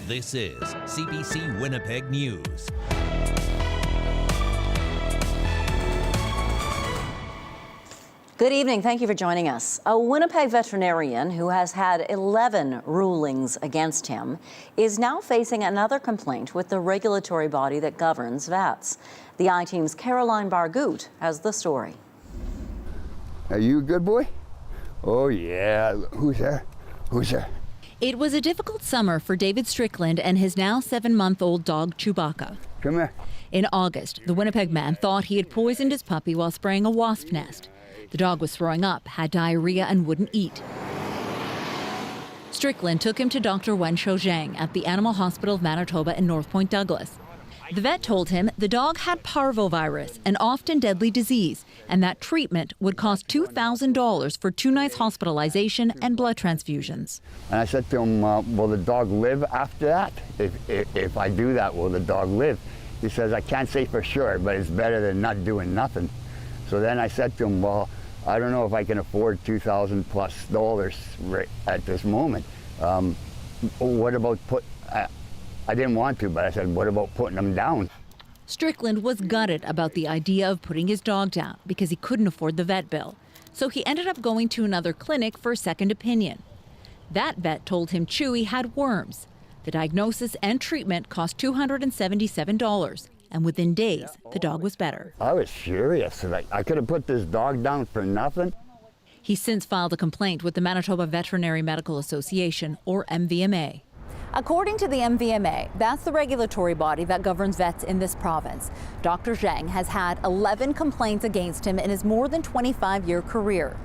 This is CBC Winnipeg News. Good evening. Thank you for joining us. A Winnipeg veterinarian who has had 11 rulings against him is now facing another complaint with the regulatory body that governs vets. The I-Team's Caroline Bargout has the story. Are you a good boy? Oh, yeah. Who's there? Who's there? It was a difficult summer for David Strickland and his now 7-month-old dog, Chewbacca. Come here. In August, the Winnipeg man thought he had poisoned his puppy while spraying a wasp nest. The dog was throwing up, had diarrhea, and wouldn't eat. Strickland took him to Dr. Wrongful at the Animal Hospital of Manitoba in North Point Douglas. The vet told him the dog had parvovirus, an often deadly disease, and that treatment would cost $2,000 for 2 nights hospitalization and blood transfusions. And I said to him, will the dog live after that? If I do that, will the dog live? He says, I can't say for sure, but it's better than not doing nothing. So then I said to him, well, I don't know if I can afford $2,000+ right at this moment. What about I didn't want to, but I said, what about putting him down? Strickland was gutted about the idea of putting his dog down because he couldn't afford the vet bill. So he ended up going to another clinic for a second opinion. That vet told him Chewy had worms. The diagnosis and treatment cost $277. And within days, the dog was better. I was furious. I could have put this dog down for nothing. He's since filed a complaint with the Manitoba Veterinary Medical Association, or MVMA. According to the MVMA, that's the regulatory body that governs vets in this province. Dr. Zhang has had 11 complaints against him in his more than 25-year career.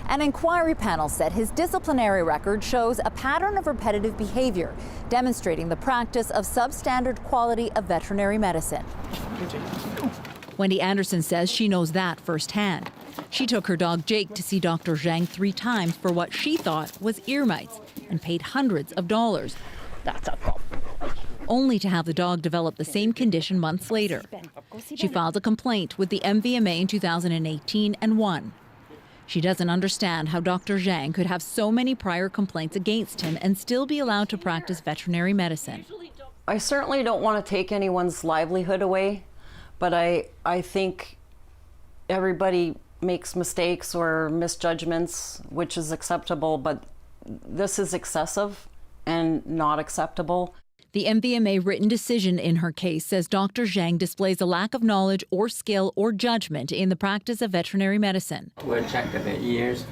An inquiry panel said his disciplinary record shows a pattern of repetitive behavior, demonstrating the practice of substandard quality of veterinary medicine. Wendy Anderson says she knows that firsthand. She took her dog Jake to see Dr. Zhang 3 times for what she thought was ear mites and paid hundreds of dollars. That's a problem. Only to have the dog develop the same condition months later. She filed a complaint with the MVMA in 2018 and won. She doesn't understand how Dr. Zhang could have so many prior complaints against him and still be allowed to practice veterinary medicine. I certainly don't want to take anyone's livelihood away, but I think everybody makes mistakes or misjudgments, which is acceptable, but this is excessive and not acceptable. The MVMA written decision in her case says Dr. Zhang displays a lack of knowledge or skill or judgment in the practice of veterinary medicine. We'll check the ears.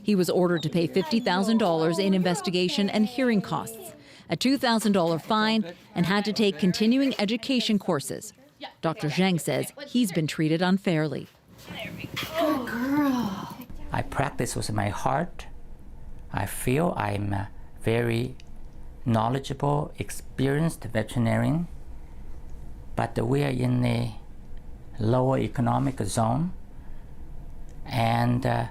He was ordered to pay $50,000 in investigation and hearing costs, a $2,000 fine, and had to take continuing education courses. Dr. Zhang says he's been treated unfairly. Good girl. I practice with my heart. I feel I'm very knowledgeable, experienced veterinarian, but we are in a lower economic zone, and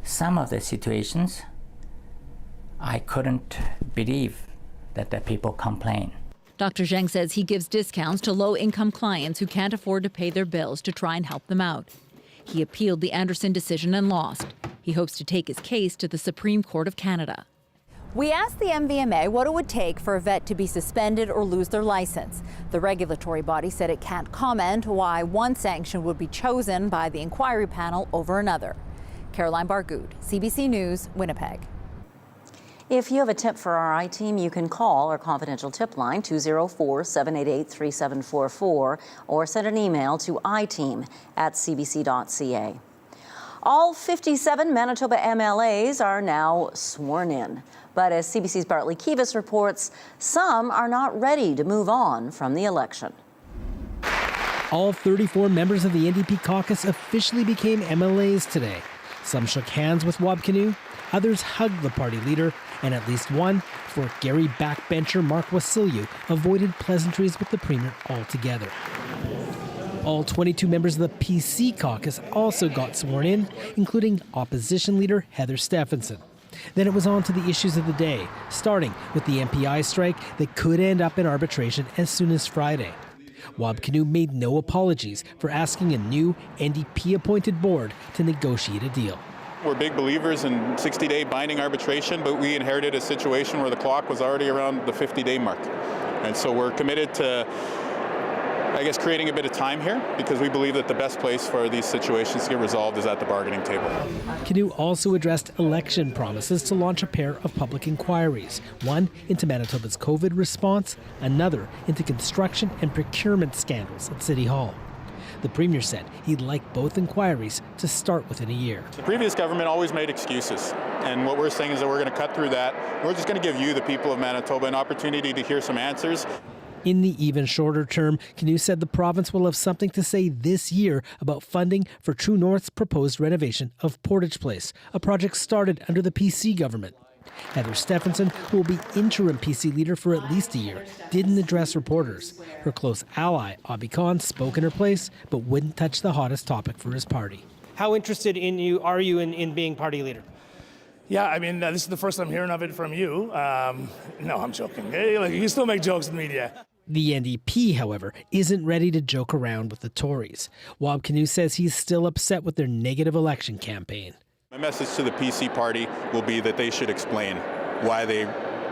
some of the situations I couldn't believe that the people complain. Dr. Zhang says he gives discounts to low-income clients who can't afford to pay their bills to try and help them out. He appealed the Anderson decision and lost. He hopes to take his case to the Supreme Court of Canada. We asked the MVMA what it would take for a vet to be suspended or lose their license. The regulatory body said it can't comment why one sanction would be chosen by the inquiry panel over another. Caroline Bargout, CBC News, Winnipeg. If you have a tip for our I-Team, you can call our confidential tip line 204-788-3744 or send an email to iteam@cbc.ca. All 57 Manitoba MLAs are now sworn in. But as CBC's Bartley Kivas reports, some are not ready to move on from the election. All 34 members of the NDP caucus officially became MLAs today. Some shook hands with Wabkinew, others hugged the party leader, and at least one, Fort Garry backbencher Mark Wasilyu, avoided pleasantries with the premier altogether. All 22 members of the PC caucus also got sworn in, including opposition leader Heather Stephenson. Then it was on to the issues of the day, starting with the MPI strike that could end up in arbitration as soon as Friday. Wabkinew made no apologies for asking a new NDP-appointed board to negotiate a deal. We're big believers in 60-day binding arbitration, but we inherited a situation where the clock was already around the 50-day mark. And so we're committed to, I guess, creating a bit of time here because we believe that the best place for these situations to get resolved is at the bargaining table. Canoe also addressed election promises to launch a pair of public inquiries, one into Manitoba's COVID response, another into construction and procurement scandals at City Hall. The Premier said he'd like both inquiries to start within a year. The previous government always made excuses, and what we're saying is that we're going to cut through that. We're just going to give you, the people of Manitoba, an opportunity to hear some answers. In the even shorter term, Canoe said the province will have something to say this year about funding for True North's proposed renovation of Portage Place, a project started under the PC government. Heather Stephenson, who will be interim PC leader for at least a year, didn't address reporters. Her close ally, Abhi Khan, spoke in her place, but wouldn't touch the hottest topic for his party. How interested are you in being party leader? Yeah, I mean, this is the first I'm hearing of it from you. No, I'm joking. Hey, you still make jokes in the media. The NDP, however, isn't ready to joke around with the Tories. Wab Canoe says he's still upset with their negative election campaign. My message to the PC party will be that they should explain why they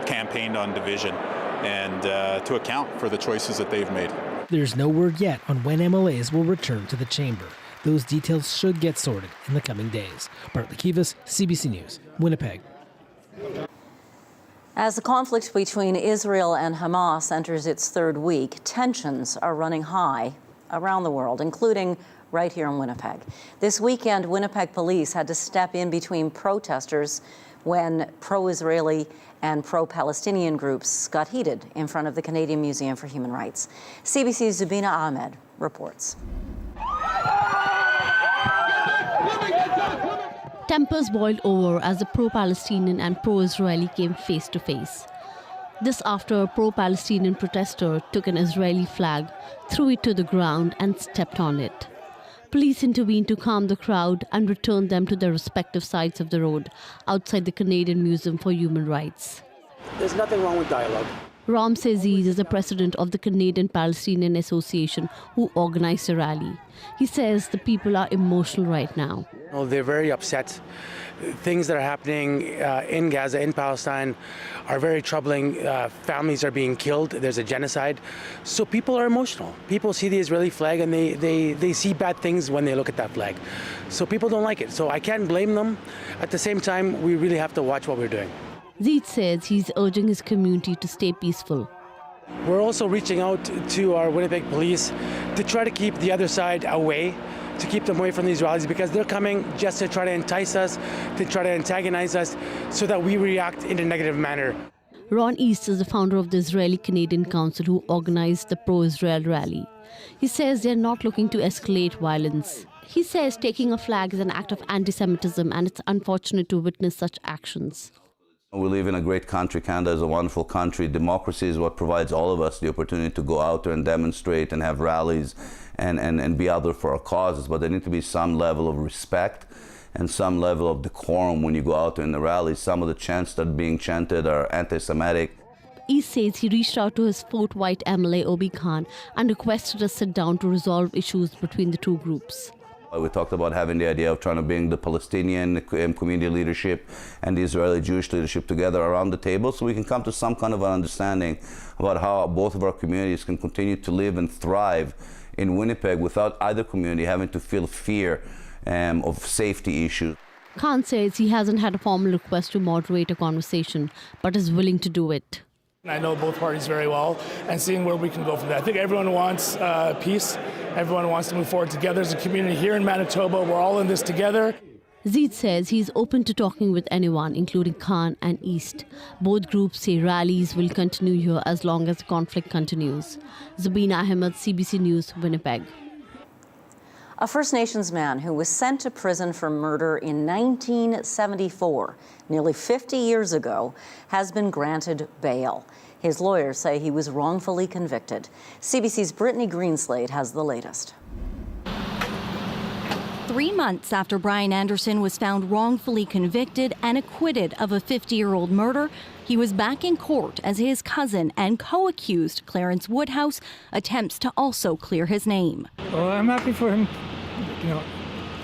campaigned on division and to account for the choices that they've made. There's no word yet on when MLAs will return to the chamber. Those details should get sorted in the coming days. Bartley Kivas, CBC News, Winnipeg. As the conflict between Israel and Hamas enters its third week, tensions are running high around the world, including right here in Winnipeg. This weekend, Winnipeg police had to step in between protesters when pro-Israeli and pro-Palestinian groups got heated in front of the Canadian Museum for Human Rights. CBC's Zubina Ahmed reports. Tempers boiled over as the pro-Palestinian and pro-Israeli came face to face. This after a pro-Palestinian protester took an Israeli flag, threw it to the ground and stepped on it. Police intervened to calm the crowd and returned them to their respective sides of the road outside the Canadian Museum for Human Rights. There's nothing wrong with dialogue. Ram Aziz is the president of the Canadian Palestinian Association who organized the rally. He says the people are emotional right now. They're very upset. Things that are happening in Gaza, in Palestine, are very troubling. Families are being killed. There's a genocide. So people are emotional. People see the Israeli flag and they see bad things when they look at that flag. So people don't like it. So I can't blame them. At the same time, we really have to watch what we're doing. Zeid says he's urging his community to stay peaceful. We're also reaching out to our Winnipeg police to try to keep the other side away, to keep them away from these rallies, because they're coming just to try to entice us, to try to antagonize us, so that we react in a negative manner. Ron East is the founder of the Israeli-Canadian Council who organized the pro-Israel rally. He says they're not looking to escalate violence. He says taking a flag is an act of anti-Semitism and it's unfortunate to witness such actions. We live in a great country. Canada is a wonderful country. Democracy is what provides all of us the opportunity to go out there and demonstrate and have rallies and be out there for our causes. But there needs to be some level of respect and some level of decorum when you go out there in the rallies. Some of the chants that are being chanted are anti-Semitic. East says he reached out to his Fort White MLA Abhi Khan and requested a sit-down to resolve issues between the two groups. We talked about having the idea of trying to bring the Palestinian community leadership and the Israeli Jewish leadership together around the table so we can come to some kind of an understanding about how both of our communities can continue to live and thrive in Winnipeg without either community having to feel fear of safety issues. Khan says he hasn't had a formal request to moderate a conversation, but is willing to do it. I know both parties very well, and seeing where we can go from there. I think everyone wants peace. Everyone wants to move forward together as a community here in Manitoba. We're all in this together. Zeid says he's open to talking with anyone, including Khan and East. Both groups say rallies will continue here as long as the conflict continues. Zubina Ahmed, CBC News, Winnipeg. A First Nations man who was sent to prison for murder in 1974, nearly 50 years ago, has been granted bail. His lawyers say he was wrongfully convicted. CBC's Brittany Greenslade has the latest. 3 months after Brian Anderson was found wrongfully convicted and acquitted of a 50-year-old murder, he was back in court as his cousin and co-accused Clarence Woodhouse attempts to also clear his name. Well, I'm happy for him.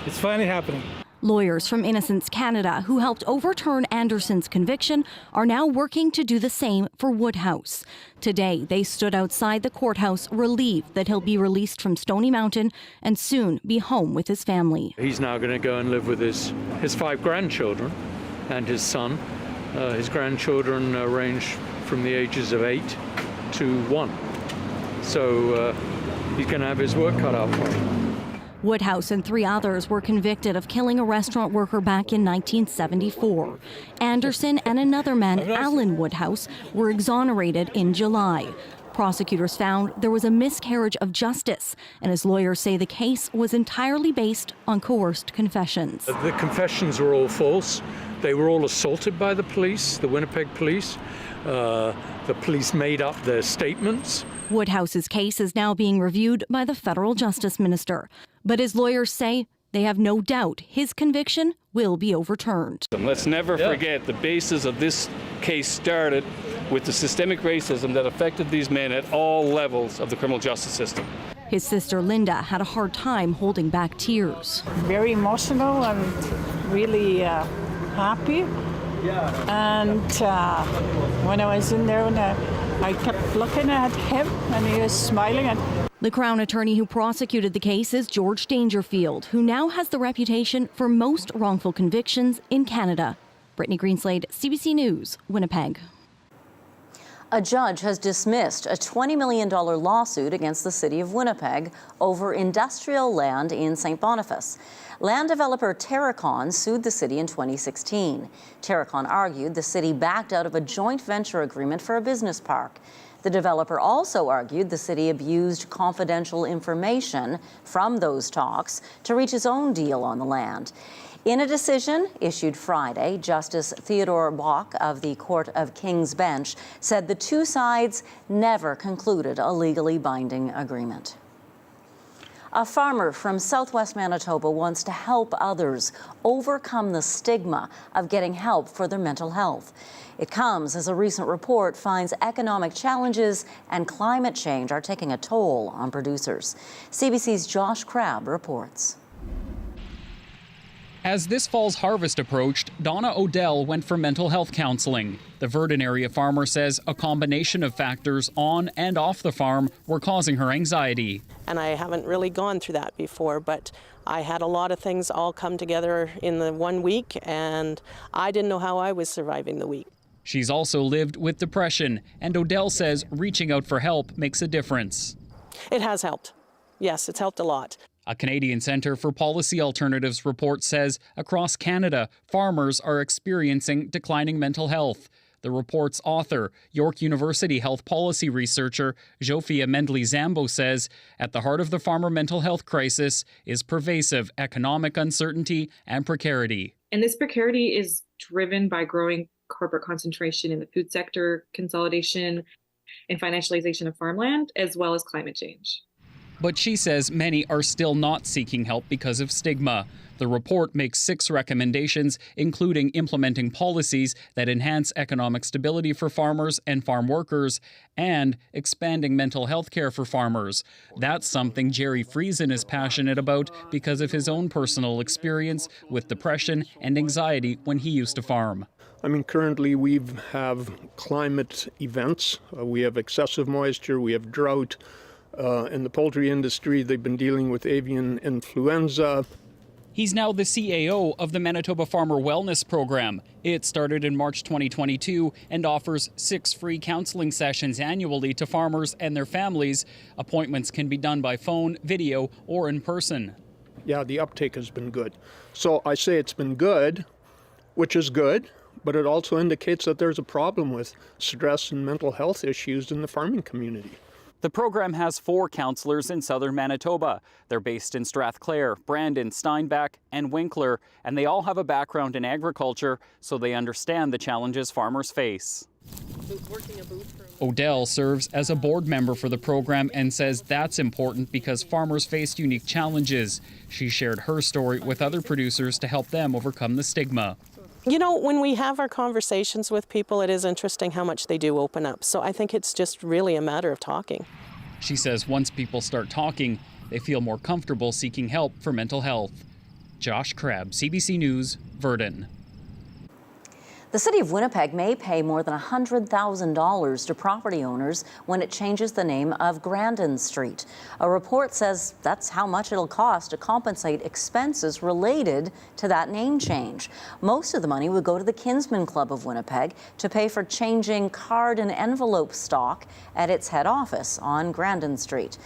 It's finally happening. Lawyers from Innocence Canada, who helped overturn Anderson's conviction, are now working to do the same for Woodhouse. Today, they stood outside the courthouse relieved that he'll be released from Stony Mountain and soon be home with his family. He's now going to go and live with his 5 grandchildren and his son. His grandchildren range from the ages of 8 to 1. So he's going to have his work cut out for him. Woodhouse and 3 others were convicted of killing a restaurant worker back in 1974. Anderson and another man, Alan Woodhouse, were exonerated in July. Prosecutors found there was a miscarriage of justice, and his lawyers say the case was entirely based on coerced confessions. The confessions were all false. They were all assaulted by the police, the Winnipeg police. The police made up their statements. Woodhouse's case is now being reviewed by the federal justice minister. But his lawyers say they have no doubt his conviction will be overturned. Let's never forget the basis of this case started with the systemic racism that affected these men at all levels of the criminal justice system. His sister Linda had a hard time holding back tears. Very emotional and really happy. And when I was in there, I kept looking at him and he was smiling. The Crown attorney who prosecuted the case is George Dangerfield, who now has the reputation for most wrongful convictions in Canada. Brittany Greenslade, CBC News, Winnipeg. A judge has dismissed a $20 million lawsuit against the city of Winnipeg over industrial land in St. Boniface. Land developer Terracon sued the city in 2016. Terracon argued the city backed out of a joint venture agreement for a business park. The developer also argued the city abused confidential information from those talks to reach its own deal on the land. In a decision issued Friday, Justice Theodore Bach of the Court of King's Bench said the two sides never concluded a legally binding agreement. A farmer from southwest Manitoba wants to help others overcome the stigma of getting help for their mental health. It comes as a recent report finds economic challenges and climate change are taking a toll on producers. CBC's Josh Crabb reports. As this fall's harvest approached, Donna Odell went for mental health counseling. The Verdun area farmer says a combination of factors on and off the farm were causing her anxiety. And I haven't really gone through that before, but I had a lot of things all come together in the 1 week, and I didn't know how I was surviving the week. She's also lived with depression, and Odell says reaching out for help makes a difference. It has helped. Yes, it's helped a lot. A Canadian Centre for Policy Alternatives report says across Canada, farmers are experiencing declining mental health. The report's author, York University health policy researcher Zsofia Mendley-Zambo says at the heart of the farmer mental health crisis is pervasive economic uncertainty and precarity. And this precarity is driven by growing corporate concentration in the food sector, consolidation, and financialization of farmland, as well as climate change. But she says many are still not seeking help because of stigma. The report makes 6 recommendations, including implementing policies that enhance economic stability for farmers and farm workers, and expanding mental health care for farmers. That's something Jerry Friesen is passionate about because of his own personal experience with depression and anxiety when he used to farm. I mean, currently we have climate events. We have excessive moisture, we have drought. In the poultry industry, they've been dealing with avian influenza. He's now the CAO of the Manitoba Farmer Wellness Program. It started in March 2022 and offers 6 free counseling sessions annually to farmers and their families. Appointments can be done by phone, video, or in person. Yeah, the uptake has been good. So I say it's been good, which is good, but it also indicates that there's a problem with stress and mental health issues in the farming community. The program has 4 counselors in southern Manitoba. They're based in Strathclair, Brandon, Steinbach, and Winkler, and they all have a background in agriculture, so they understand the challenges farmers face. Odell serves as a board member for the program and says that's important because farmers face unique challenges. She shared her story with other producers to help them overcome the stigma. You know, when we have our conversations with people, it is interesting how much they do open up. So I think it's just really a matter of talking. She says once people start talking, they feel more comfortable seeking help for mental health. Josh Krebs, CBC News, Verdun. The city of Winnipeg may pay more than $100,000 to property owners when it changes the name of Grandin Street. A report says that's how much it'll cost to compensate expenses related to that name change. Most of the money would go to the Kinsman Club of Winnipeg to pay for changing card and envelope stock at its head office on Grandin Street.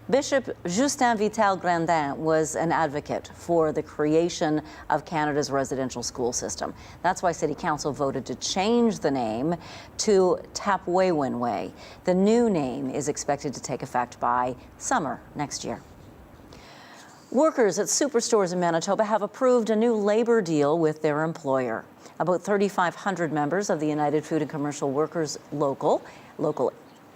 Bishop Justin Vital Grandin was an advocate for the creation of Canada's residential school system. That's why City Council voted to change the name to Tapwewin Way. The new name is expected to take effect by summer next year. Workers at Superstores in Manitoba have approved a new labor deal with their employer. About 3,500 members of the United Food and Commercial Workers Local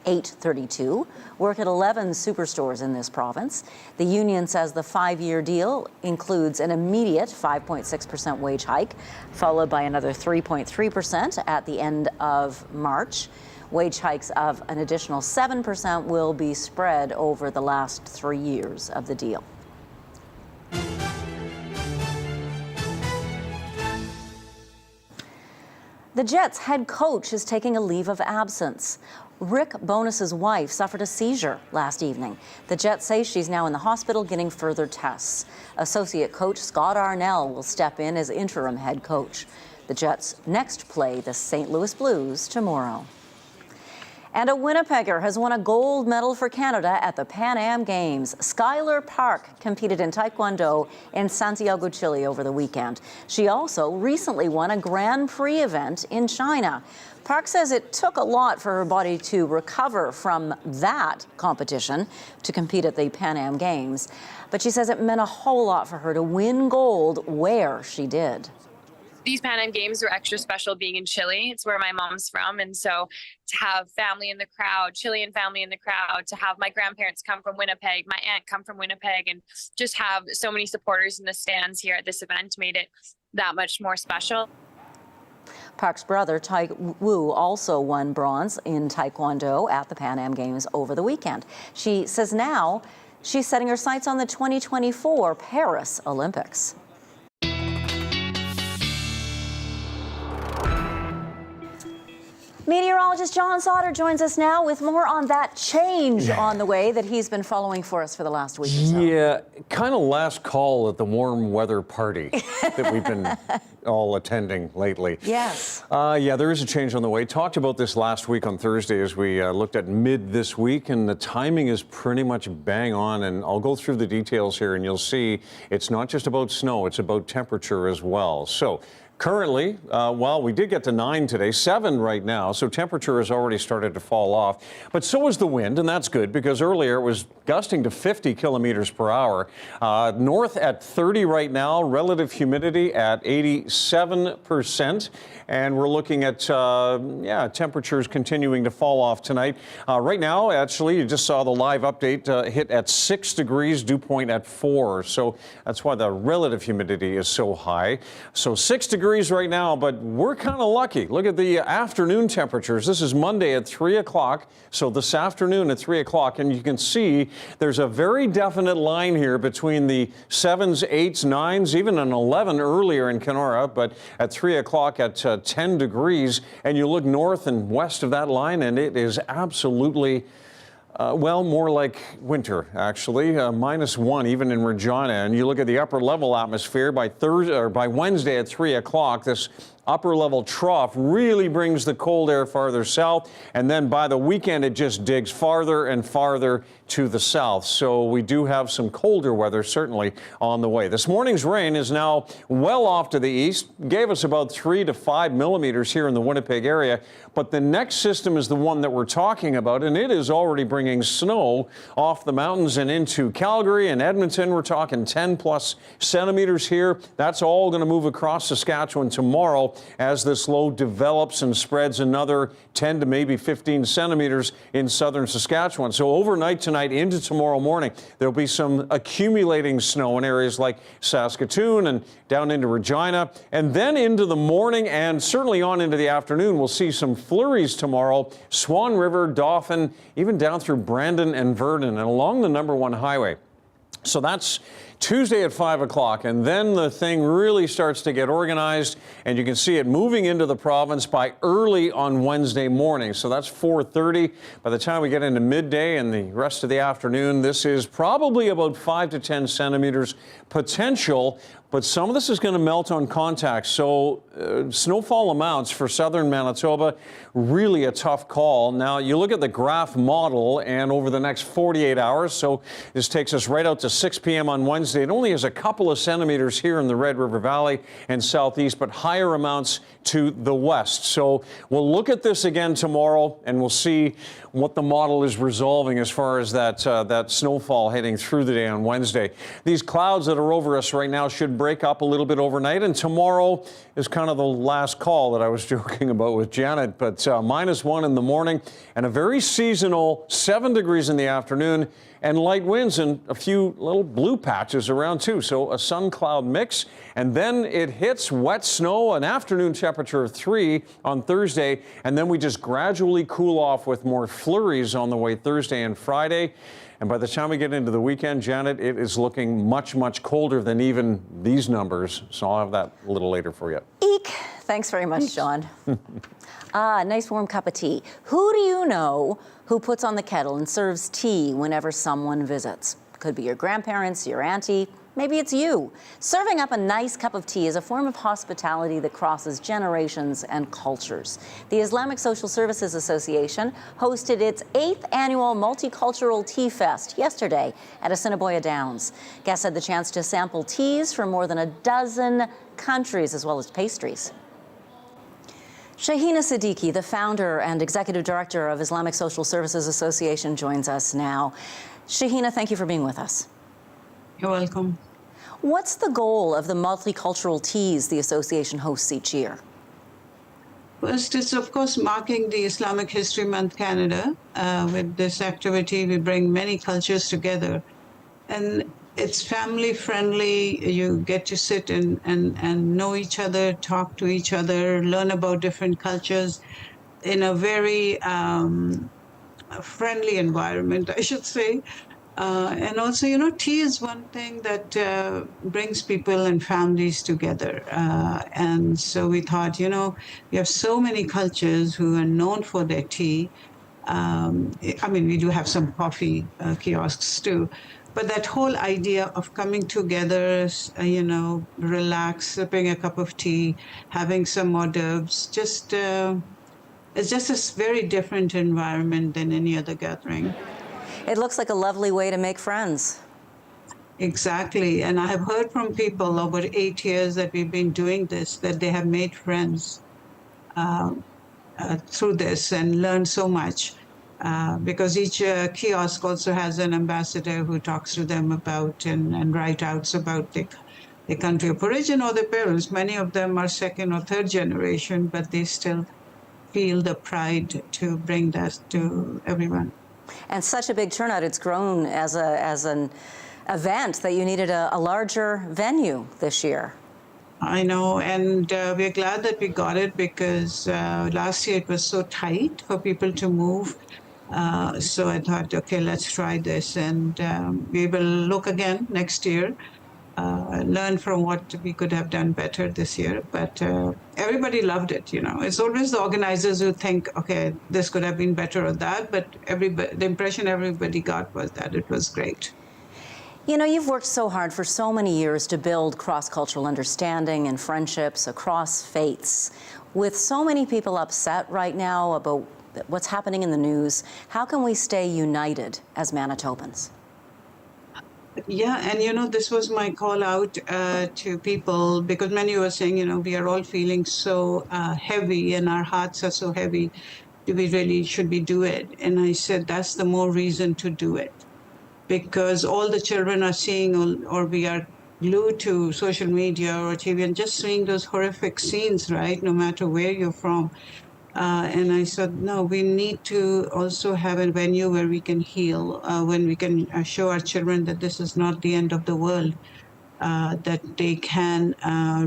832, work at 11 superstores in this province. The union says the 5-year deal includes an immediate 5.6% wage hike, followed by another 3.3% at the end of March. Wage hikes of an additional 7% will be spread over the last 3 years of the deal. The Jets' head coach is taking a leave of absence. Rick Bonus's wife suffered a seizure last evening. The Jets say she's now in the hospital getting further tests. Associate coach Scott Arnell will step in as interim head coach. The Jets next play the St. Louis Blues tomorrow. And a Winnipegger has won a gold medal for Canada at the Pan Am Games. Skylar Park competed in Taekwondo in Santiago, Chile over the weekend. She also recently won a Grand Prix event in China. Park says it took a lot for her body to recover from that competition to compete at the Pan Am Games. But she says it meant a whole lot for her to win gold where she did. These Pan Am Games were extra special being in Chile. It's where my mom's from. And so to have family in the crowd, Chilean family in the crowd, to have my grandparents come from Winnipeg, my aunt come from Winnipeg, and just have so many supporters in the stands here at this event made it that much more special. Park's brother, Tai Wu, also won bronze in Taekwondo at the Pan Am Games over the weekend. She says now she's setting her sights on the 2024 Paris Olympics. Meteorologist John Sauter joins us now with more on that change on the way that he's been following for us for the last week or so. Yeah, kind of last call at the warm weather party that we've been all attending lately. Yes. Yeah, there is a change on the way. Talked about this last week on Thursday as we looked at mid this week, and the timing is pretty much bang on. And I'll go through the details here, and you'll see it's not just about snow, it's about temperature as well. So currently, well, we did get to 9 today, 7 right now, so temperature has already started to fall off. But so is the wind, and that's good because earlier it was gusting to 50 kilometers per hour. North at 30 right now, relative humidity at 87%. And we're looking at, temperatures continuing to fall off tonight. Right now, actually, you just saw the live update hit at 6 degrees, dew point at 4. So that's why the relative humidity is so high. So 6 degrees right now, but we're kind of lucky. Look at the afternoon temperatures. This is Monday at 3 o'clock. So this afternoon at 3 o'clock, and you can see there's a very definite line here between the 7s, 8s, 9s, even an 11 earlier in Kenora, but at 3 o'clock at 10 degrees, and you look north and west of that line, and it is absolutely more like winter, actually. -1 even in Regina. And you look at the upper level atmosphere by Wednesday at 3 o'clock. This upper level trough really brings the cold air farther south, and then by the weekend it just digs farther and farther to the south. So we do have some colder weather certainly on the way. This morning's rain is now well off to the east, gave us about 3 to 5 millimeters here in the Winnipeg area, but the next system is the one that we're talking about, and it is already bringing snow off the mountains and into Calgary and Edmonton. We're talking 10 plus centimeters here. That's all going to move across Saskatchewan tomorrow as this low develops and spreads another 10 to maybe 15 centimeters in southern Saskatchewan. So overnight tonight into tomorrow morning, there'll be some accumulating snow in areas like Saskatoon and down into Regina. And then into the morning and certainly on into the afternoon, we'll see some flurries tomorrow. Swan River, Dauphin, even down through Brandon and Verdun and along the number 1 highway. So that's Tuesday at 5 o'clock, and then the thing really starts to get organized, and you can see it moving into the province by early on Wednesday morning. So that's 4:30. By the time we get into midday and the rest of the afternoon, this is probably about 5 to 10 centimeters potential, but some of this is going to melt on contact. So snowfall amounts for southern Manitoba, really a tough call. Now, you look at the graph model, and over the next 48 hours, so this takes us right out to 6 p.m. on Wednesday. It only has a couple of centimeters here in the Red River Valley and southeast, but higher amounts to the west. So we'll look at this again tomorrow, and we'll see what the model is resolving as far as that snowfall heading through the day on Wednesday. These clouds that are over us right now should break up a little bit overnight, and tomorrow is kind of the last call that I was joking about with Janet, but -1 in the morning and a very seasonal 7 degrees in the afternoon, and light winds and a few little blue patches around too. So a sun cloud mix, and then it hits wet snow, an afternoon temperature of 3 on Thursday, and then we just gradually cool off with more flurries on the way Thursday and Friday. And by the time we get into the weekend, Janet, it is looking much, much colder than even these numbers. So I'll have that a little later for you. Eek! Thanks very much, John. Nice warm cup of tea. Who do you know who puts on the kettle and serves tea whenever someone visits? Could be your grandparents, your auntie, maybe it's you. Serving up a nice cup of tea is a form of hospitality that crosses generations and cultures. The Islamic Social Services Association hosted its 8th annual Multicultural Tea Fest yesterday at Assiniboia Downs. Guests had the chance to sample teas from more than a dozen countries, as well as pastries. Shahina Siddiqui, the founder and executive director of Islamic Social Services Association, joins us now. Shahina, thank you for being with us. You're welcome. What's the goal of the multicultural teas the association hosts each year? First, it's of course marking the Islamic History Month Canada. With this activity, we bring many cultures together. And it's family friendly. You get to sit and know each other, talk to each other, learn about different cultures in a very friendly environment, I should say. And also, you know, tea is one thing that brings people and families together. And so we thought, you know, we have so many cultures who are known for their tea. I mean, we do have some coffee kiosks too. But that whole idea of coming together, you know, relax, sipping a cup of tea, having some hors d'oeuvres, just it's just a very different environment than any other gathering. It looks like a lovely way to make friends. Exactly. And I have heard from people over 8 years that we've been doing this, that they have made friends through this and learned so much. Because each kiosk also has an ambassador who talks to them about and write outs about the country of origin or their parents. Many of them are second or third generation, but they still feel the pride to bring that to everyone. And such a big turnout, it's grown as an event that you needed a larger venue this year. I know, and we're glad that we got it because last year it was so tight for people to move. So I thought, okay, let's try this, and we will look again next year, learn from what we could have done better this year. But everybody loved it, you know. It's always the organizers who think, okay, this could have been better or that, but the impression everybody got was that it was great. You know, you've worked so hard for so many years to build cross-cultural understanding and friendships across faiths. With so many people upset right now about what's happening in the news, how can we stay united as Manitobans? Yeah, and you know, this was my call out to people, because many were saying, you know, we are all feeling so heavy and our hearts are so heavy. Should we do it? And I said, that's the more reason to do it. Because all the children are seeing, or we are glued to social media or TV and just seeing those horrific scenes, right? No matter where you're from. And I said, no, we need to also have a venue where we can heal, when we can show our children that this is not the end of the world, that they can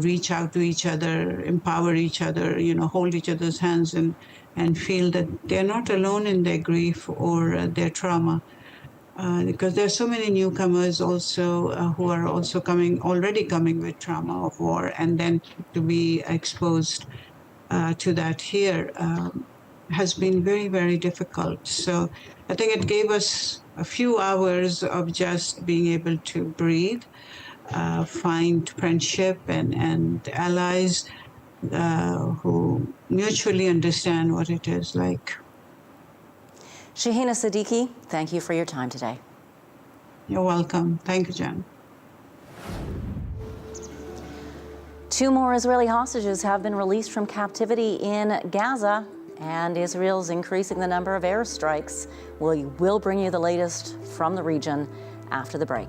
reach out to each other, empower each other, you know, hold each other's hands and feel that they're not alone in their grief or their trauma. because there are so many newcomers also who are also already coming with trauma of war, and then to be exposed to that here has been very, very difficult. So I think it gave us a few hours of just being able to breathe, find friendship and allies who mutually understand what it is like. Shahina Siddiqui, thank you for your time today. You're welcome. Thank you, Jen. 2 more Israeli hostages have been released from captivity in Gaza, and Israel's increasing the number of airstrikes. We will bring you the latest from the region after the break.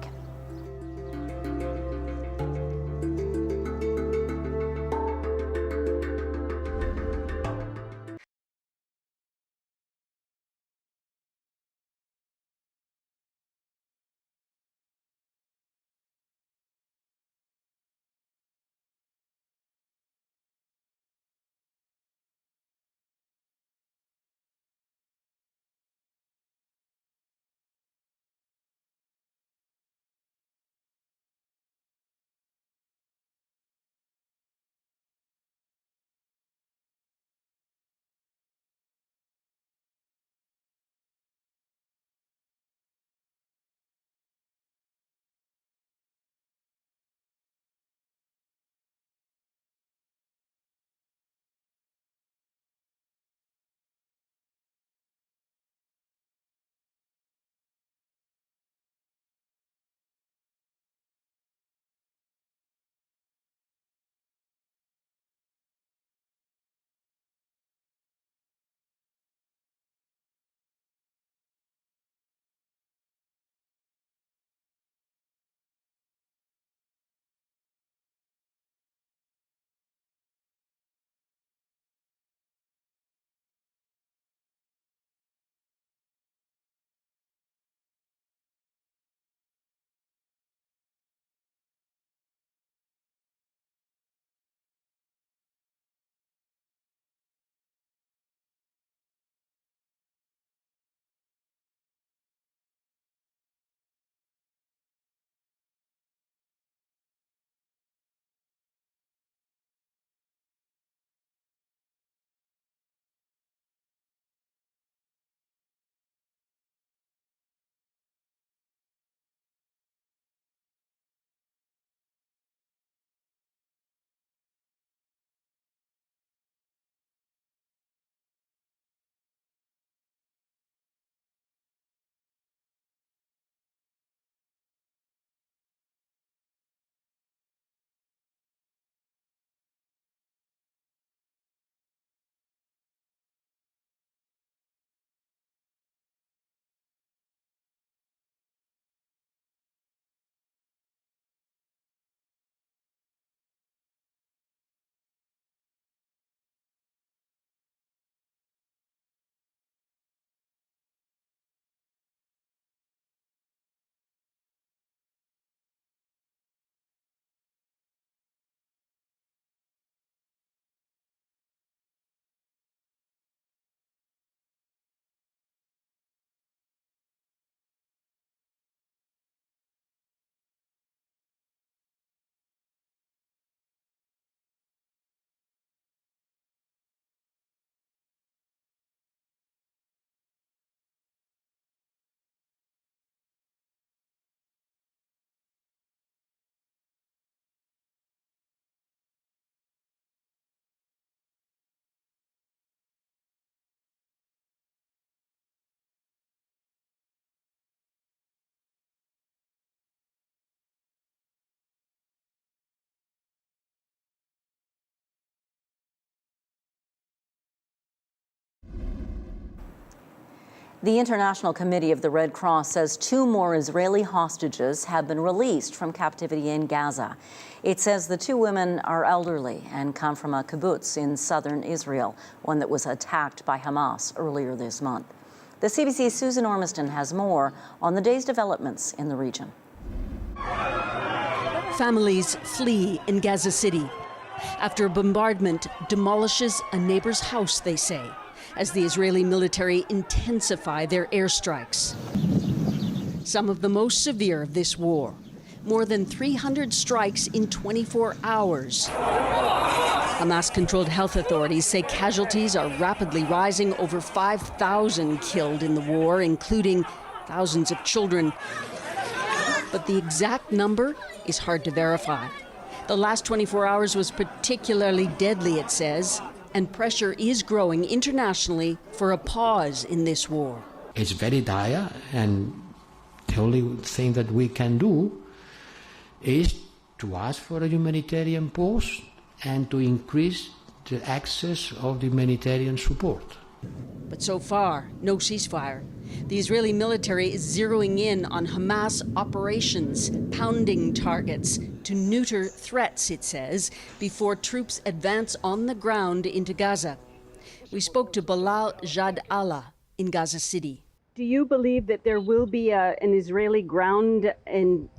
The International Committee of the Red Cross says 2 more Israeli hostages have been released from captivity in Gaza. It says the 2 women are elderly and come from a kibbutz in southern Israel, one that was attacked by Hamas earlier this month. The CBC's Susan Ormiston has more on the day's developments in the region. Families flee in Gaza City after a bombardment demolishes a neighbor's house, they say, as the Israeli military intensify their airstrikes. some of the most severe of this war. More than 300 strikes in 24 hours. Hamas-controlled health authorities say casualties are rapidly rising, over 5,000 killed in the war, including thousands of children. But the exact number is hard to verify. The last 24 hours was particularly deadly, it says, and pressure is growing internationally for a pause in this war. It's very dire, and the only thing that we can do is to ask for a humanitarian pause and to increase the access of the humanitarian support. But so far, no ceasefire. The Israeli military is zeroing in on Hamas operations, pounding targets to neuter threats, it says, before troops advance on the ground into Gaza. We spoke to Bilal Jad Allah in Gaza City. Do you believe that there will be an Israeli ground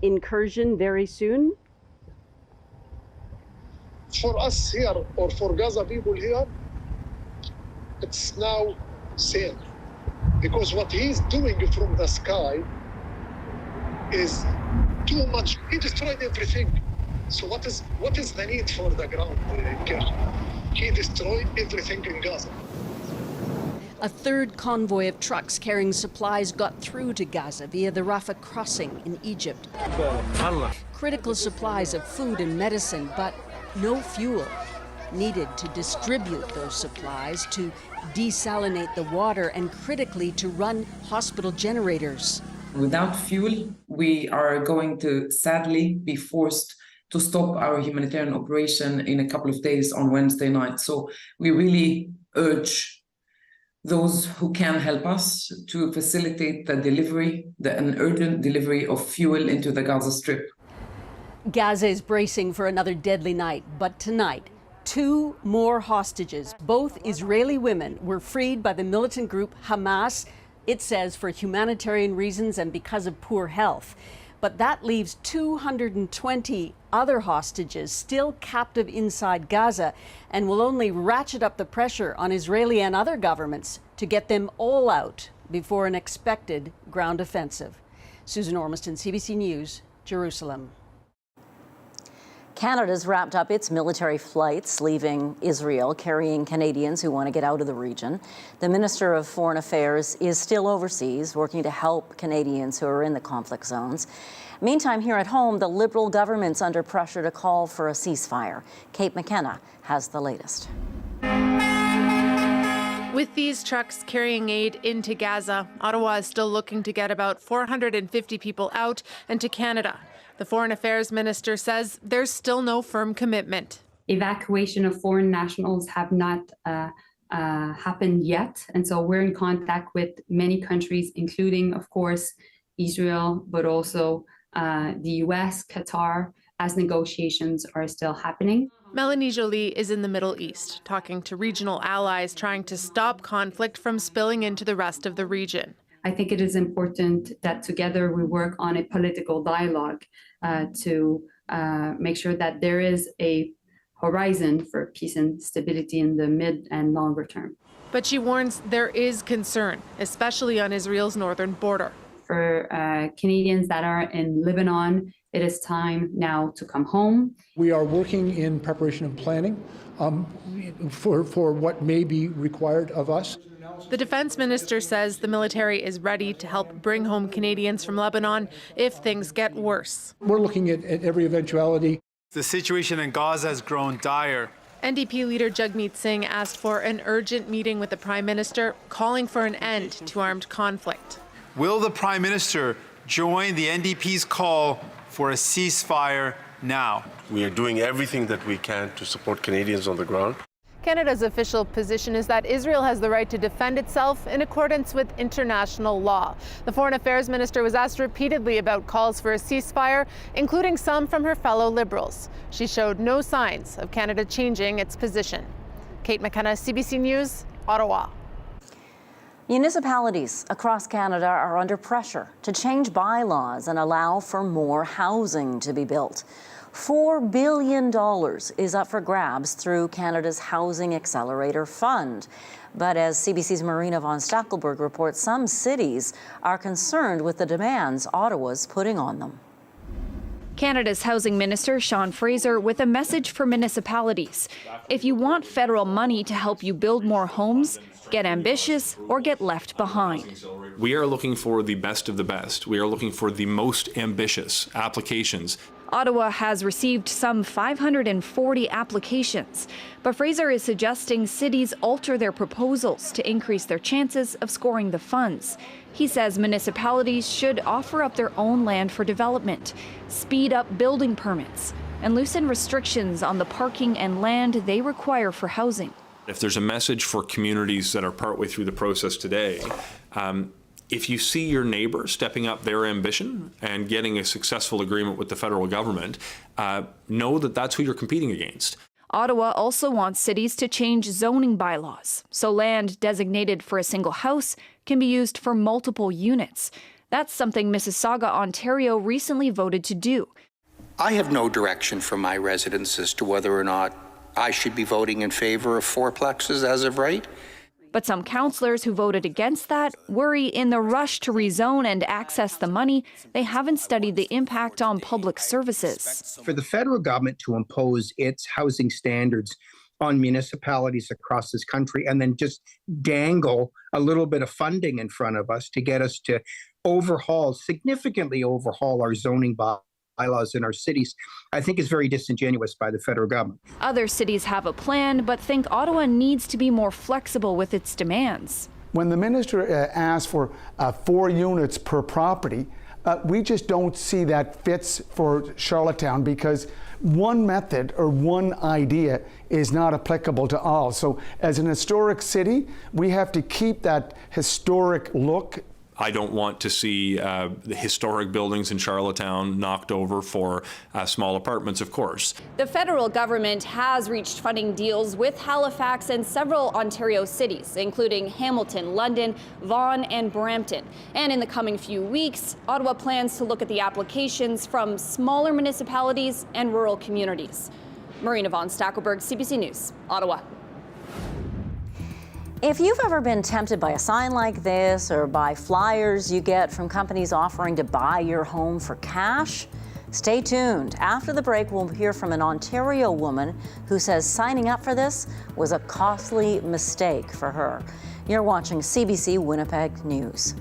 incursion very soon? For us here, or for Gaza people here, it's now same. Because what he's doing from the sky is too much. He destroyed everything. So what is the need for the ground incursion? He destroyed everything in Gaza. A third convoy of trucks carrying supplies got through to Gaza via the Rafah crossing in Egypt. Critical supplies of food and medicine, but no fuel needed to distribute those supplies, to desalinate the water, and critically to run hospital generators. Without fuel, we are going to sadly be forced to stop our humanitarian operation in a couple of days on Wednesday night. So we really urge those who can help us to facilitate the delivery, an urgent delivery of fuel into the Gaza Strip. Gaza is bracing for another deadly night, but tonight, 2 more hostages, both Israeli women, were freed by the militant group Hamas, it says for humanitarian reasons and because of poor health. But that leaves 220 other hostages still captive inside Gaza and will only ratchet up the pressure on Israeli and other governments to get them all out before an expected ground offensive. Susan Ormiston, CBC News, Jerusalem. Canada's wrapped up its military flights leaving Israel, carrying Canadians who want to get out of the region. The Minister of Foreign Affairs is still overseas, working to help Canadians who are in the conflict zones. Meantime, here at home, the Liberal government's under pressure to call for a ceasefire. Kate McKenna has the latest. With these trucks carrying aid into Gaza, Ottawa is still looking to get about 450 people out and to Canada. The Foreign Affairs Minister says there's still no firm commitment. Evacuation of foreign nationals have not happened yet. And so we're in contact with many countries, including, of course, Israel, but also the US, Qatar, as negotiations are still happening. Melanie Joly is in the Middle East, talking to regional allies trying to stop conflict from spilling into the rest of the region. I think it is important that together we work on a political dialogue to make sure that there is a horizon for peace and stability in the mid and longer term. But she warns there is concern, especially on Israel's northern border. For Canadians that are in Lebanon, it is time now to come home. We are working in preparation and planning for what may be required of us. The defense minister says the military is ready to help bring home Canadians from Lebanon if things get worse. We're looking at every eventuality. The situation in Gaza has grown dire. NDP leader Jagmeet Singh asked for an urgent meeting with the Prime Minister, calling for an end to armed conflict. Will the Prime Minister join the NDP's call for a ceasefire now? We are doing everything that we can to support Canadians on the ground. Canada's official position is that Israel has the right to defend itself in accordance with international law. The Foreign Affairs Minister was asked repeatedly about calls for a ceasefire, including some from her fellow Liberals. She showed no signs of Canada changing its position. Kate McKenna, CBC News, Ottawa. Municipalities across Canada are under pressure to change bylaws and allow for more housing to be built. $4 billion is up for grabs through Canada's Housing Accelerator Fund. But as CBC's Marina von Stackelberg reports, some cities are concerned with the demands Ottawa's putting on them. Canada's Housing Minister Sean Fraser with a message for municipalities. If you want federal money to help you build more homes, get ambitious or get left behind. We are looking for the best of the best. We are looking for the most ambitious applications. Ottawa has received some 540 applications, but Fraser is suggesting cities alter their proposals to increase their chances of scoring the funds. He says municipalities should offer up their own land for development, speed up building permits, and loosen restrictions on the parking and land they require for housing. If there's a message for communities that are partway through the process today, if you see your neighbor stepping up their ambition and getting a successful agreement with the federal government, know that that's who you're competing against. Ottawa also wants cities to change zoning bylaws, so land designated for a single house can be used for multiple units. That's something Mississauga, Ontario recently voted to do. I have no direction from my residents as to whether or not I should be voting in favor of fourplexes as of right. But some councillors who voted against that worry in the rush to rezone and access the money, they haven't studied the impact on public services. For the federal government to impose its housing standards on municipalities across this country and then just dangle a little bit of funding in front of us to get us to significantly overhaul our zoning bylaws in our cities, I think is very disingenuous by the federal government. Other cities have a plan, but think Ottawa needs to be more flexible with its demands. When the minister asked for 4 units per property, we just don't see that fits for Charlottetown because one method or one idea is not applicable to all. So as an historic city, we have to keep that historic look. I don't want to see the historic buildings in Charlottetown knocked over for small apartments, of course. The federal government has reached funding deals with Halifax and several Ontario cities, including Hamilton, London, Vaughan, and Brampton. And in the coming few weeks, Ottawa plans to look at the applications from smaller municipalities and rural communities. Marina von Stackelberg, CBC News, Ottawa. If you've ever been tempted by a sign like this or by flyers you get from companies offering to buy your home for cash, stay tuned. After the break, we'll hear from an Ontario woman who says signing up for this was a costly mistake for her. You're watching CBC Winnipeg News.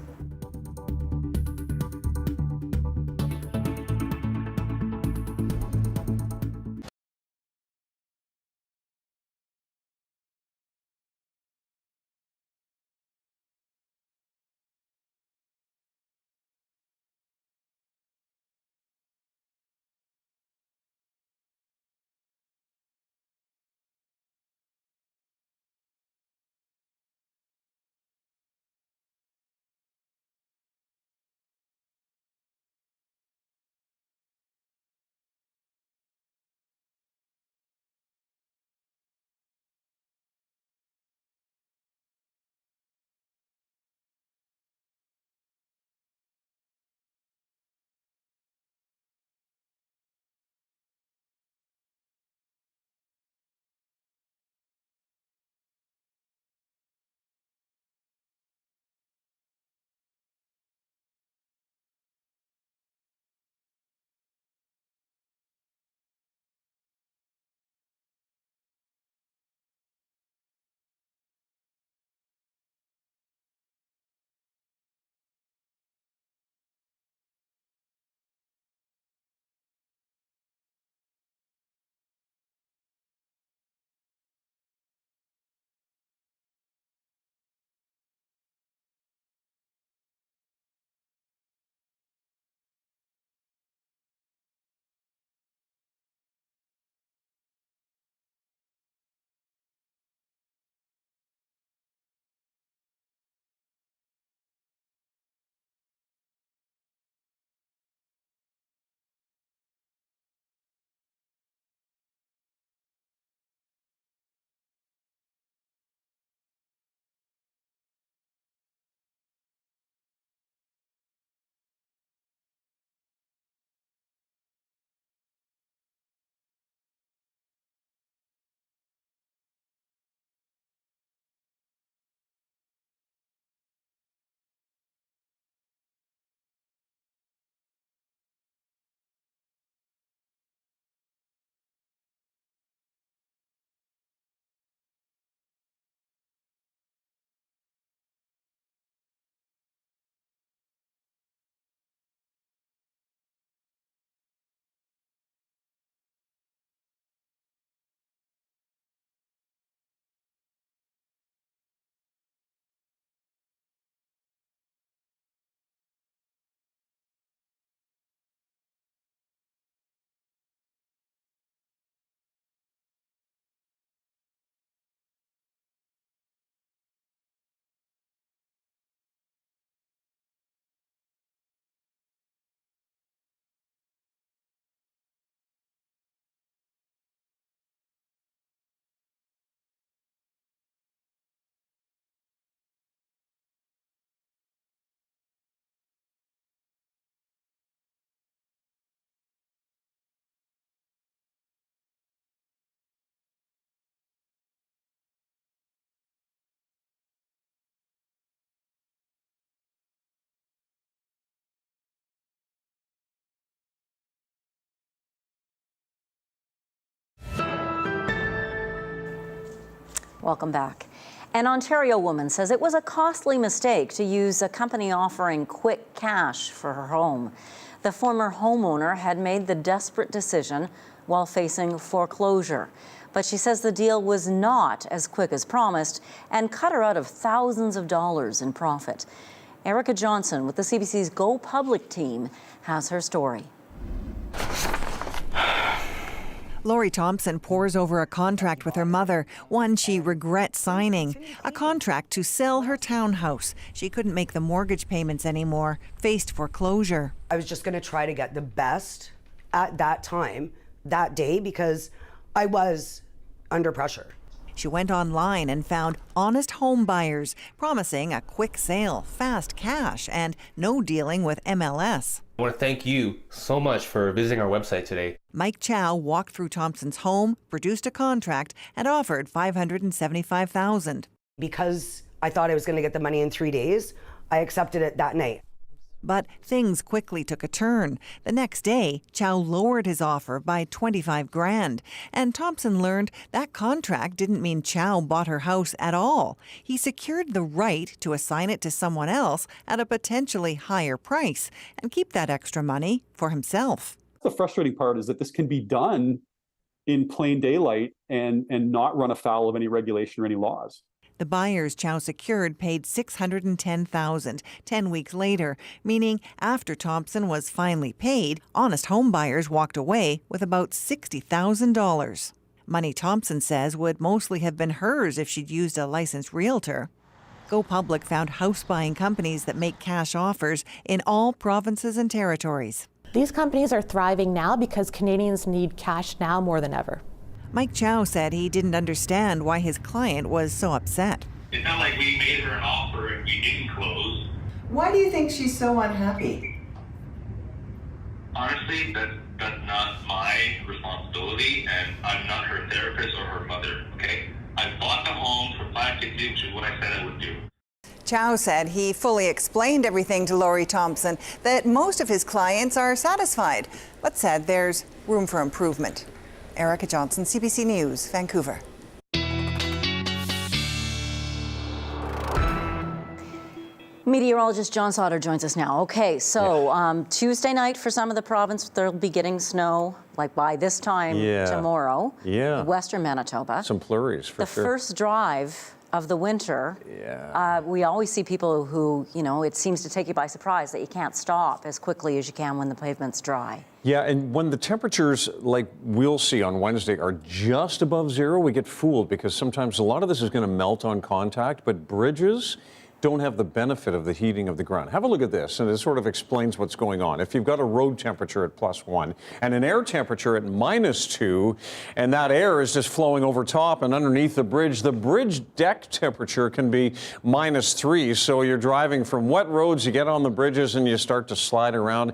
Welcome back. An Ontario woman says it was a costly mistake to use a company offering quick cash for her home. The former homeowner had made the desperate decision while facing foreclosure. But she says the deal was not as quick as promised and cut her out of thousands of dollars in profit. Erica Johnson with the CBC's Go Public team has her story. Lori Thompson pores over a contract with her mother, one she regrets signing. A contract to sell her townhouse. She couldn't make the mortgage payments anymore, faced foreclosure. I was just going to try to get the best at that time, that day, because I was under pressure. She went online and found honest home buyers, promising a quick sale, fast cash, and no dealing with MLS. I want to thank you so much for visiting our website today. Mike Chow walked through Thompson's home, produced a contract, and offered $575,000. Because I thought I was going to get the money in 3 days, I accepted it that night. But things quickly took a turn. The next day, Chow lowered his offer by $25,000, and Thompson learned that contract didn't mean Chow bought her house at all. He secured the right to assign it to someone else at a potentially higher price and keep that extra money for himself. The frustrating part is that this can be done in plain daylight and not run afoul of any regulation or any laws. The buyers Chow secured paid $610,000 10 weeks later, meaning after Thompson was finally paid, honest home buyers walked away with about $60,000. Money Thompson says would mostly have been hers if she'd used a licensed realtor. Go Public found house buying companies that make cash offers in all provinces and territories. These companies are thriving now because Canadians need cash now more than ever. Mike Chow said he didn't understand why his client was so upset. It's not like we made her an offer and we didn't close. Why do you think she's so unhappy? Honestly, that's not my responsibility, and I'm not her therapist or her mother, okay? I bought the home for $550, which is what I said I would do. Chow said he fully explained everything to Lori Thompson, that most of his clients are satisfied, but said there's room for improvement. Erica Johnson, CBC News, Vancouver. Meteorologist John Sauter joins us now. Okay, so Tuesday night for some of the province, they'll be getting snow like by this time tomorrow. Western Manitoba. Some flurries for sure. The first drive of the winter. We always see people who, it seems to take you by surprise that you can't stop as quickly as you can when the pavement's dry. Yeah, and when the temperatures, like we'll see on Wednesday, are just above zero, we get fooled because sometimes a lot of this is going to melt on contact, but bridges don't have the benefit of the heating of the ground. Have a look at this, and it sort of explains what's going on. If you've got a road temperature at +1 and an air temperature at -2, and that air is just flowing over top and underneath the bridge deck temperature can be -3. So you're driving from wet roads, you get on the bridges, and you start to slide around.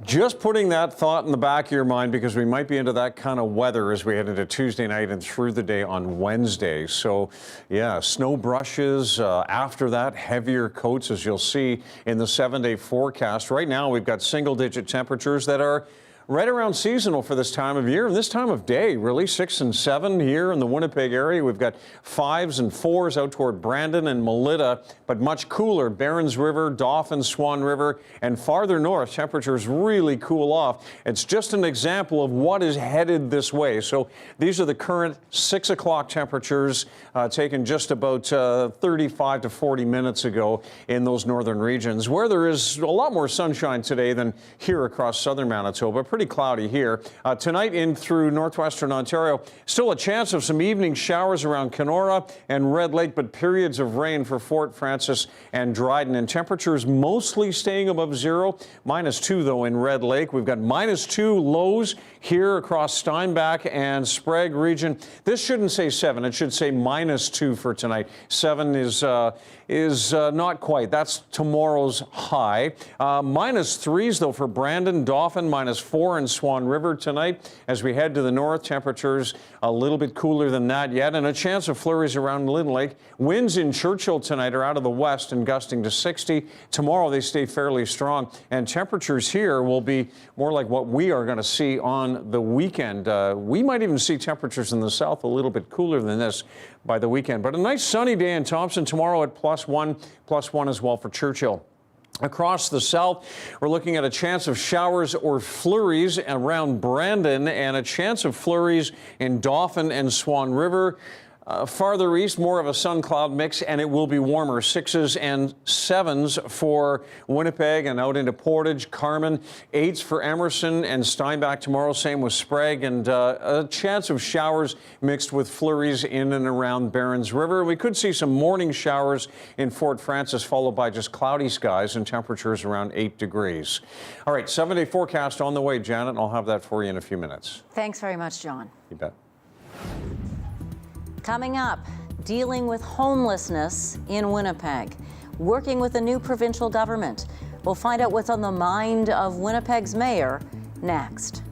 Just putting that thought in the back of your mind because we might be into that kind of weather as we head into Tuesday night and through the day on Wednesday. So, yeah, snow brushes. After that, heavier coats, as you'll see in the 7-day forecast. Right now, we've got single-digit temperatures that are right around seasonal for this time of year and this time of day, really 6 and 7 here in the Winnipeg area. We've got 5s and 4s out toward Brandon and Melita, but much cooler. Barons River, Dauphin, Swan River, and farther north, temperatures really cool off. It's just an example of what is headed this way. So these are the current 6 o'clock temperatures taken just about 35 to 40 minutes ago in those northern regions, where there is a lot more sunshine today than here across southern Manitoba. Pretty cloudy here. Tonight in through northwestern Ontario, still a chance of some evening showers around Kenora and Red Lake, but periods of rain for Fort Frances and Dryden. And temperatures mostly staying above zero. -2 though in Red Lake. We've got -2 lows here across Steinbach and Sprague region. This shouldn't say 7. It should say -2 for tonight. 7 is not quite. That's tomorrow's high. -3s though for Brandon, Dauphin, -4 in Swan River tonight. As we head to the north, temperatures a little bit cooler than that yet, and a chance of flurries around Lynn Lake. Winds in Churchill tonight are out of the west and gusting to 60. Tomorrow they stay fairly strong, and temperatures here will be more like what we are going to see on on the weekend. We might even see temperatures in the south a little bit cooler than this by the weekend. But a nice sunny day in Thompson tomorrow at +1 as well for Churchill. Across the south, we're looking at a chance of showers or flurries around Brandon and a chance of flurries in Dauphin and Swan River. Farther east, more of a sun cloud mix, and it will be warmer. 6s and 7s for Winnipeg and out into Portage, Carman. 8s for Emerson and Steinbach tomorrow. Same with Sprague, and a chance of showers mixed with flurries in and around Barons River. We could see some morning showers in Fort Frances, followed by just cloudy skies and temperatures around 8 degrees. All right, 7-day forecast on the way, Janet. I'll have that for you in a few minutes. Thanks very much, John. You bet. Coming up, dealing with homelessness in Winnipeg, working with a new provincial government. We'll find out what's on the mind of Winnipeg's mayor next.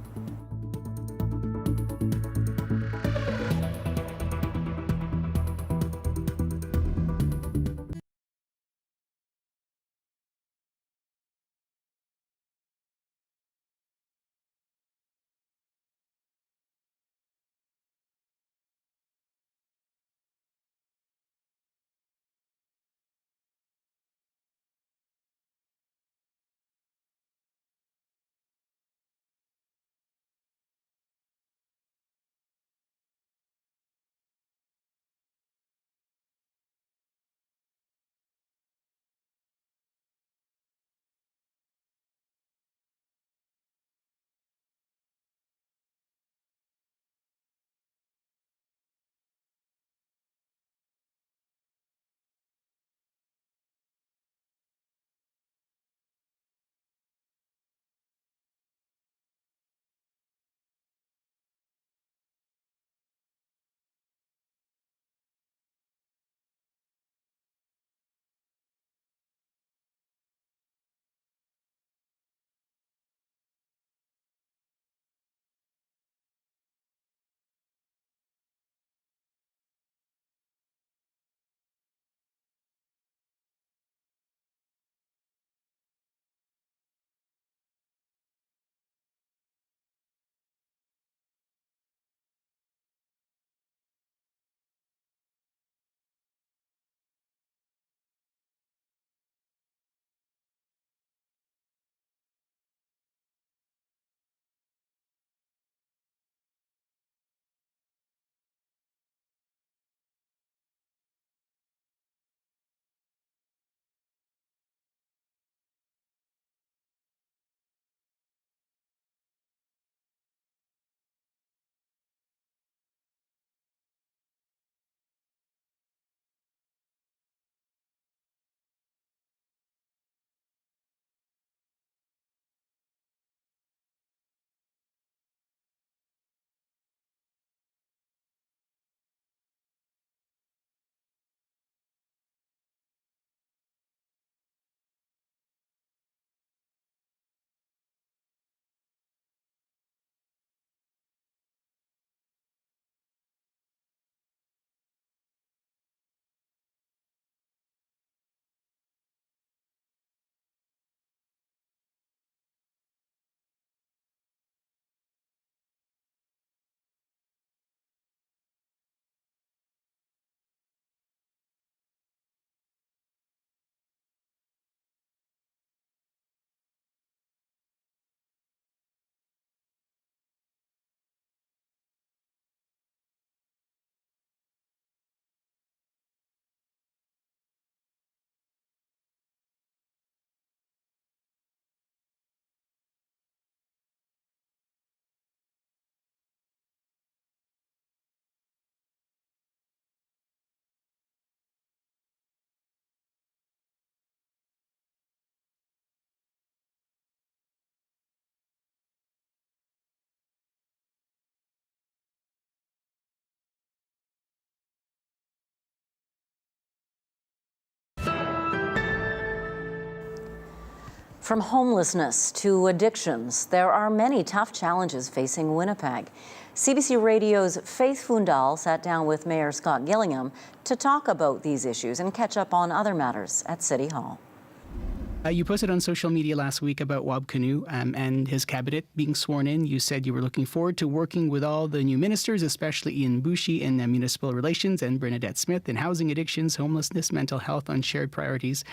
From homelessness to addictions, there are many tough challenges facing Winnipeg. CBC Radio's Faith Fundal sat down with Mayor Scott Gillingham to talk about these issues and catch up on other matters at City Hall. You posted on social media last week about Wab Kinew and his cabinet being sworn in. You said you were looking forward to working with all the new ministers, especially Ian Bushi in municipal relations and Bernadette Smith in housing, addictions, homelessness, mental health on shared priorities.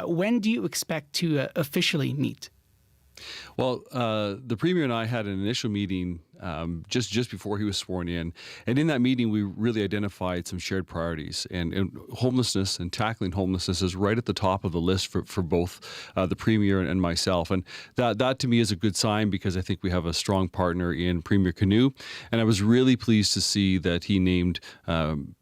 When do you expect to officially meet? Well, the Premier and I had an initial meeting just before he was sworn in. And in that meeting, we really identified some shared priorities. And homelessness and tackling homelessness is right at the top of the list for both the Premier and myself. And that to me is a good sign because I think we have a strong partner in Premier Kinew. And I was really pleased to see that he named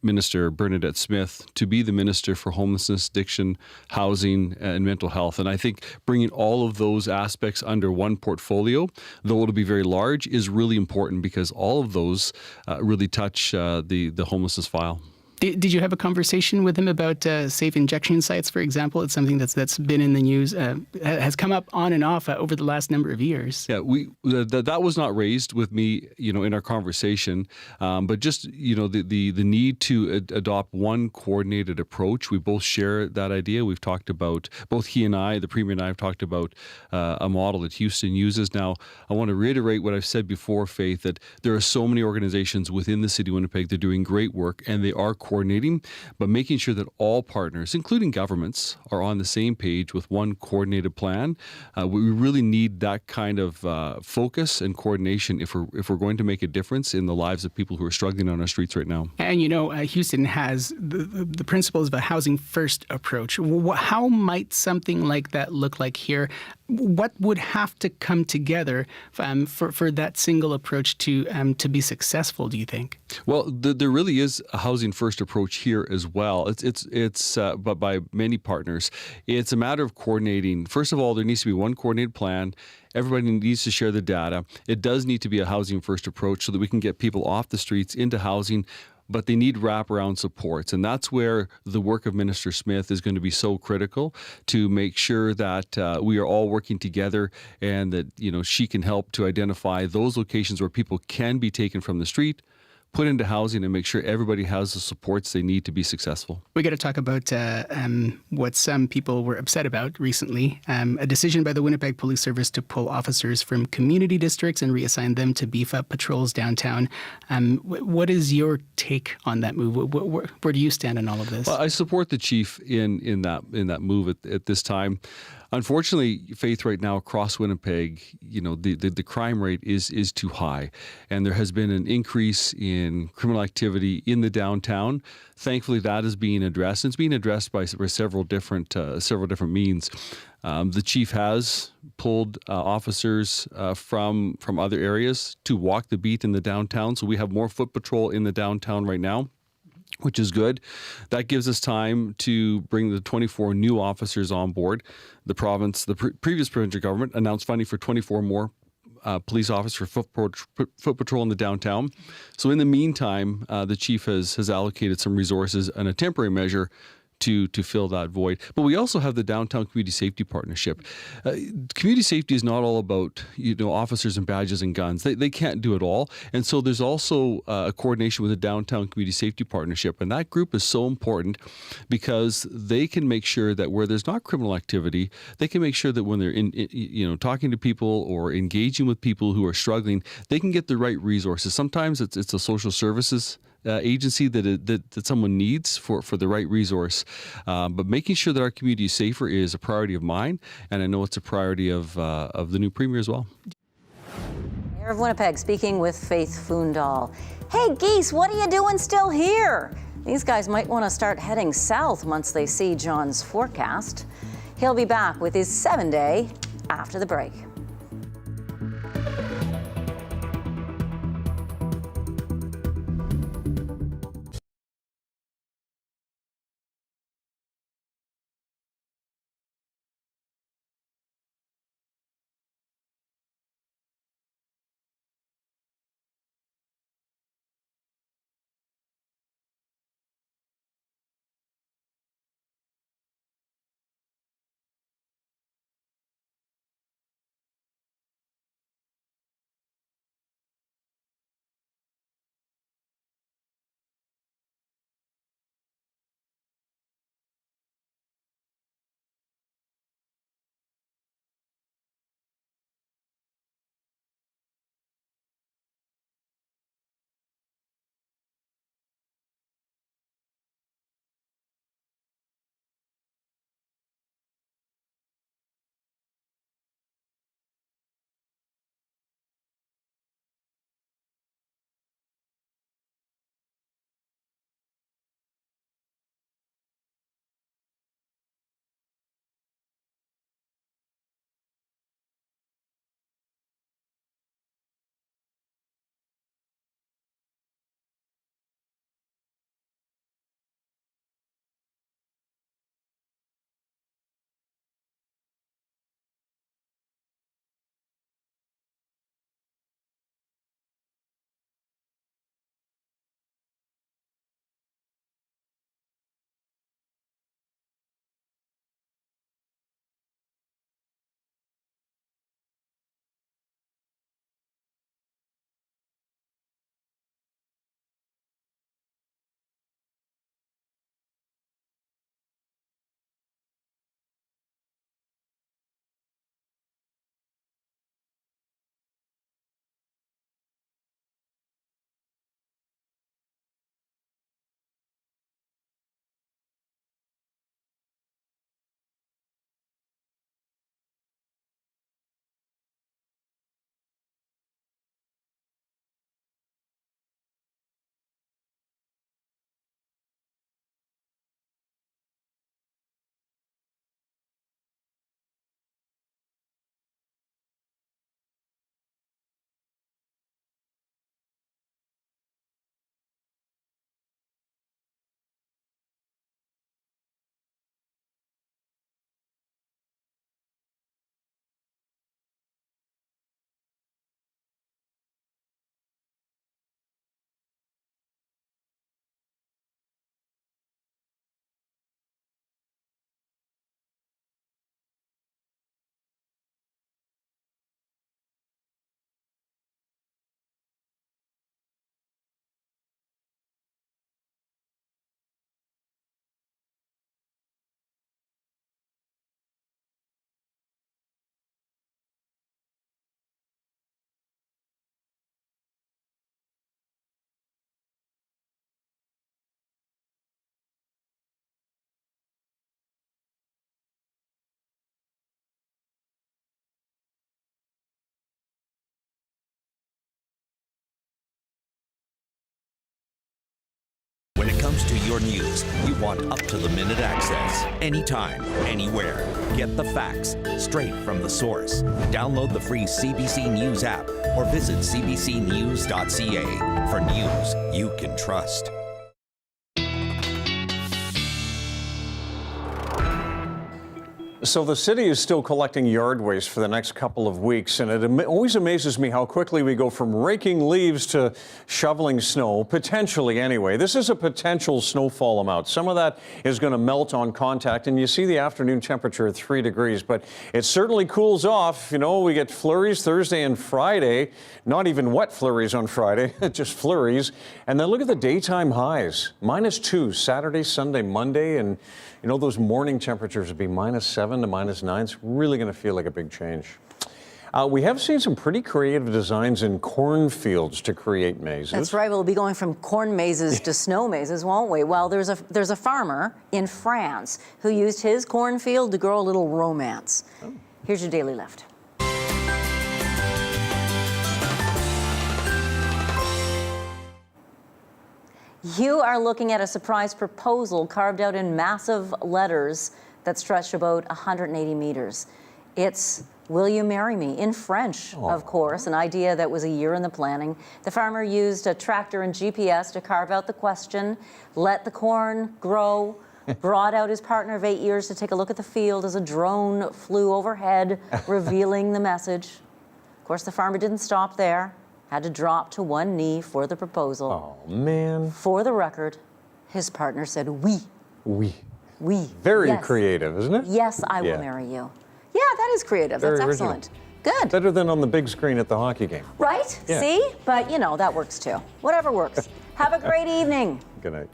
Minister Bernadette Smith to be the Minister for Homelessness, Addiction, Housing, and Mental Health. And I think bringing all of those aspects under one portfolio, though it'll be very large, is really important because all of those really touch the homelessness file. Did you have a conversation with him about safe injection sites, for example? It's something that's been in the news, has come up on and off over the last number of years. Yeah, that was not raised with me, in our conversation, but just the need to adopt one coordinated approach. We both share that idea. We've talked about, both he and I, the Premier and I, have talked about a model that Houston uses. Now, I want to reiterate what I've said before, Faith, that there are so many organizations within the City of Winnipeg that are doing great work, and they are coordinating, but making sure that all partners, including governments, are on the same page with one coordinated plan. We really need that kind of focus and coordination if we're going to make a difference in the lives of people who are struggling on our streets right now. And Houston has the principles of a housing first approach. How might something like that look like here? What would have to come together for that single approach to be successful, do you think? Well, there really is a housing first approach here as well. It's but by many partners. It's a matter of coordinating. First of all, there needs to be one coordinated plan. Everybody needs to share the data. It does need to be a housing first approach so that we can get people off the streets into housing, but they need wraparound supports. And that's where the work of Minister Smith is going to be so critical to make sure that we are all working together and that, she can help to identify those locations where people can be taken from the street, put into housing, and make sure everybody has the supports they need to be successful. We got to talk about what some people were upset about recently. A decision by the Winnipeg Police Service to pull officers from community districts and reassign them to beef up patrols downtown. What is your take on that move? Where do you stand on all of this? Well, I support the chief in that move at this time. Unfortunately, Faith, right now across Winnipeg, the crime rate is too high, and there has been an increase in criminal activity in the downtown. Thankfully, that is being addressed. It's being addressed by several different means. The chief has pulled officers from other areas to walk the beat in the downtown, so we have more foot patrol in the downtown right now, which is good. That gives us time to bring the 24 new officers on board. The previous provincial government announced funding for 24 more police officers for foot patrol in the downtown. So in the meantime, the chief has allocated some resources and a temporary measure to fill that void. But we also have the Downtown Community Safety Partnership. Community safety is not all about officers and badges and guns. They can't do it all. And so there's also a coordination with the Downtown Community Safety Partnership. And that group is so important because they can make sure that where there's not criminal activity, they can make sure that when they're talking to people or engaging with people who are struggling, they can get the right resources. Sometimes it's a social services agency that someone needs for the right resource. But making sure that our community is safer is a priority of mine, and I know it's a priority of the new Premier as well. Mayor of Winnipeg speaking with Faith Fundal. Hey, Geese, what are you doing still here? These guys might want to start heading south once they see John's forecast. He'll be back with his 7-day after the break. When it comes to your news, you want up-to-the-minute access. Anytime, anywhere. Get the facts straight from the source. Download the free CBC News app or visit cbcnews.ca for news you can trust. So the city is still collecting yard waste for the next couple of weeks, and it always amazes me how quickly we go from raking leaves to shoveling snow, potentially anyway. This is a potential snowfall amount. Some of that is going to melt on contact, and you see the afternoon temperature at 3 degrees, but it certainly cools off. You know, we get flurries Thursday and Friday, not even wet flurries on Friday, just flurries. And then look at the daytime highs, -2 Saturday, Sunday, Monday, and you know, those morning temperatures would be -7 to -9. It's really going to feel like a big change. We have seen some pretty creative designs in cornfields to create mazes. That's right. We'll be going from corn mazes to snow mazes, won't we? Well, there's a farmer in France who used his cornfield to grow a little romance. Oh. Here's your Daily Lift. You are looking at a surprise proposal carved out in massive letters that stretch about 180 meters. It's "Will you marry me?" in French, of course, an idea that was a year in the planning. The farmer used a tractor and GPS to carve out the question, let the corn grow, brought out his partner of 8 years to take a look at the field as a drone flew overhead, revealing the message. Of course, the farmer didn't stop there. Had to drop to one knee for the proposal. Oh, man. For the record, his partner said, "Oui." Oui. Oui. Very yes. creative, isn't it? Yes, I will marry you. Yeah, that is creative. Very That's original. excellent. Good. Better than on the big screen at the hockey game. Right? Yeah. See? But, you know, that works too. Whatever works. Have a great evening. Good night.